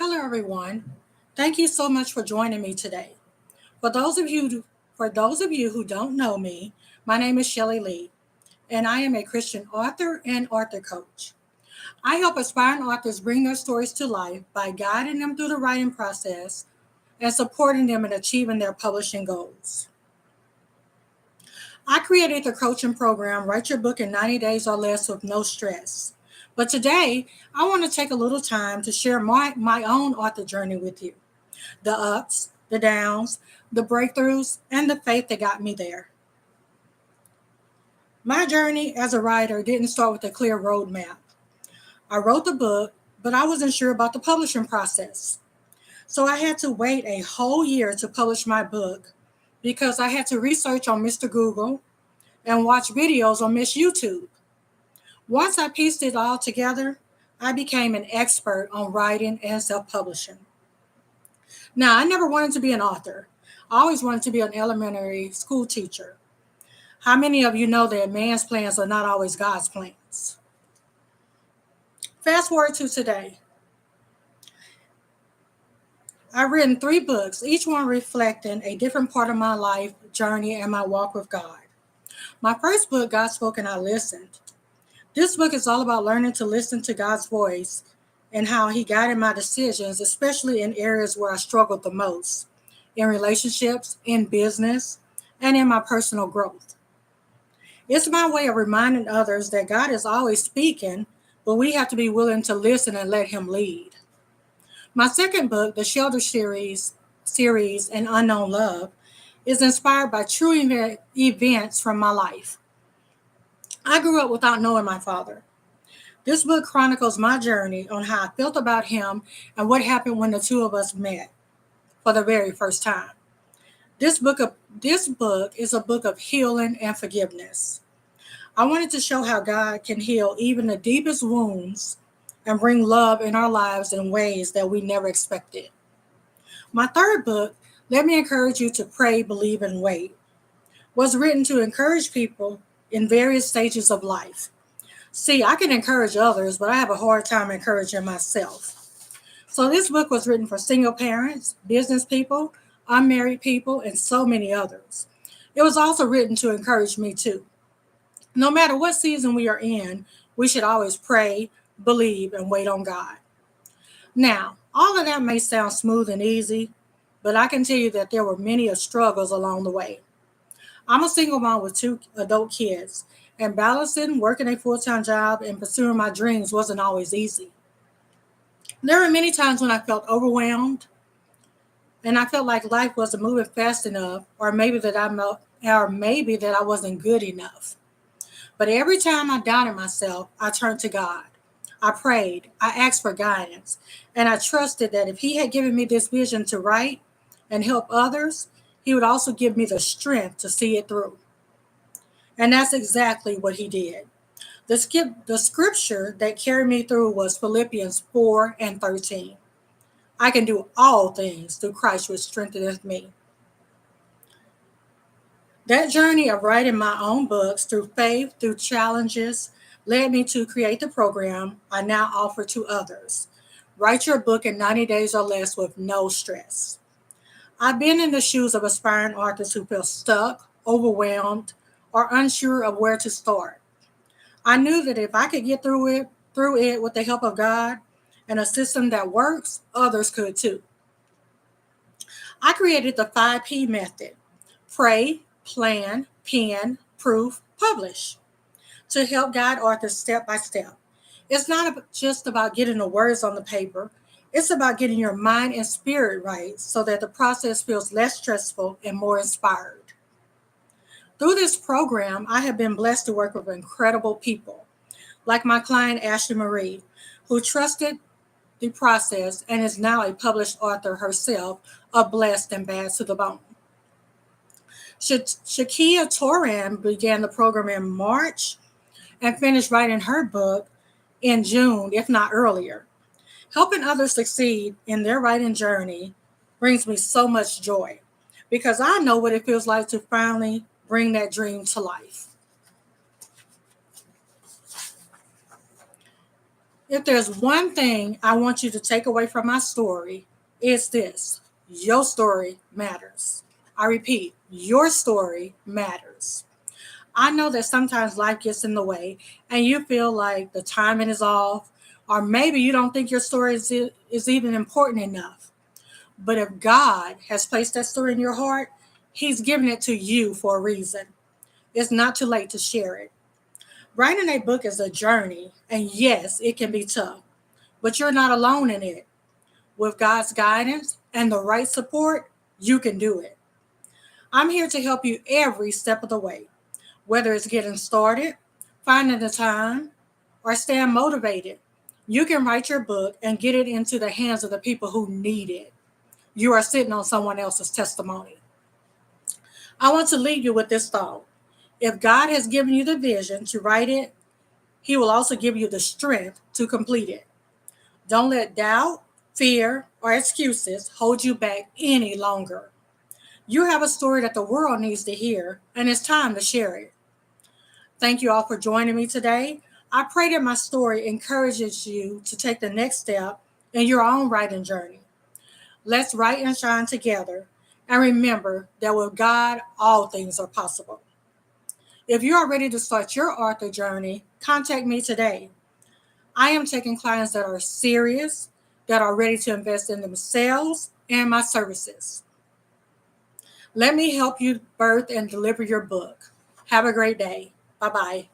Hello, everyone. Thank you so much for joining me today. For those of you, for those of you who don't know me, my name is Shelley Lee, and I am a Christian author and author coach. I help aspiring authors bring their stories to life by guiding them through the writing process and supporting them in achieving their publishing goals. I created the coaching program Write Your Book in 90 Days or Less with No Stress. But today, I want to take a little time to share my own author journey with you, the ups, the downs, the breakthroughs, and the faith that got me there. My journey as a writer didn't start with a clear roadmap. I wrote the book, but I wasn't sure about the publishing process. So I had to wait a whole year to publish my book because I had to research on Mr. Google and watch videos on Miss YouTube. Once I pieced it all together, I became an expert on writing and self publishing. Now, I never wanted to be an author. I always wanted to be an elementary school teacher. How many of you know that man's plans are not always God's plans? Fast forward to today. I've written 3 books, each one reflecting a different part of my life journey and my walk with God. My first book, God Spoke and I Listened. This book is all about learning to listen to God's voice and how He guided my decisions, especially in areas where I struggled the most, in relationships, in business, and in my personal growth. It's my way of reminding others that God is always speaking, but we have to be willing to listen and let Him lead. My second book, the Shelter series and Unknown Love, is inspired by true events from my life. I grew up without knowing my father. This book chronicles my journey on how I felt about him and what happened when the two of us met for the very first time. This book is a book of healing and forgiveness. I wanted to show how God can heal even the deepest wounds and bring love in our lives in ways that we never expected. My third book, Let Me Encourage You to Pray, Believe, and Wait, was written to encourage people in various stages of life. See, I can encourage others, but I have a hard time encouraging myself. So this book was written for single parents, business people, unmarried people, and so many others. It was also written to encourage me too. No matter what season we are in, we should always pray, believe, and wait on God. Now, all of that may sound smooth and easy, but I can tell you that there were many struggles along the way. I'm a single mom with 2 adult kids, and balancing working a full time job and pursuing my dreams wasn't always easy. There were many times when I felt overwhelmed, and I felt like life wasn't moving fast enough, or maybe that I wasn't good enough. But every time I doubted myself, I turned to God. I prayed, I asked for guidance, and I trusted that if He had given me this vision to write and help others, He would also give me the strength to see it through. And that's exactly what He did. The scripture that carried me through was Philippians 4 and 13. I can do all things through Christ which strengtheneth me. That journey of writing my own books through faith, through challenges, led me to create the program I now offer to others. Write your book in 90 days or less with no stress. I've been in the shoes of aspiring authors who feel stuck, overwhelmed, or unsure of where to start. I knew that if I could get through it with the help of God and a system that works, others could too. I created the 5P method: pray, plan, pen, proof, publish, to help guide authors step by step. It's not just about getting the words on the paper, it's about getting your mind and spirit right so that the process feels less stressful and more inspired. Through this program, I have been blessed to work with incredible people, like my client Ashley Marie, who trusted the process and is now a published author herself of Blessed and Bad to the Bone. Shakia Toran began the program in March and finished writing her book in June, if not earlier. Helping others succeed in their writing journey brings me so much joy because I know what it feels like to finally bring that dream to life. If there's one thing I want you to take away from my story, it's this: your story matters. I repeat, your story matters. I know that sometimes life gets in the way and you feel like the timing is off, or maybe you don't think your story is even important enough. But if God has placed that story in your heart, He's given it to you for a reason. It's not too late to share it. Writing a book is a journey, and yes, it can be tough, but you're not alone in it. With God's guidance and the right support, you can do it. I'm here to help you every step of the way, whether it's getting started, finding the time, or staying motivated. You can write your book and get it into the hands of the people who need it. You are sitting on someone else's testimony. I want to leave you with this thought. If God has given you the vision to write it, He will also give you the strength to complete it. Don't let doubt, fear, or excuses hold you back any longer. You have a story that the world needs to hear, and it's time to share it. Thank you all for joining me today. I pray that my story encourages you to take the next step in your own writing journey. Let's write and shine together, and remember that with God, all things are possible. If you are ready to start your author journey, contact me today. I am taking clients that are serious, that are ready to invest in themselves and my services. Let me help you birth and deliver your book. Have a great day. Bye-bye.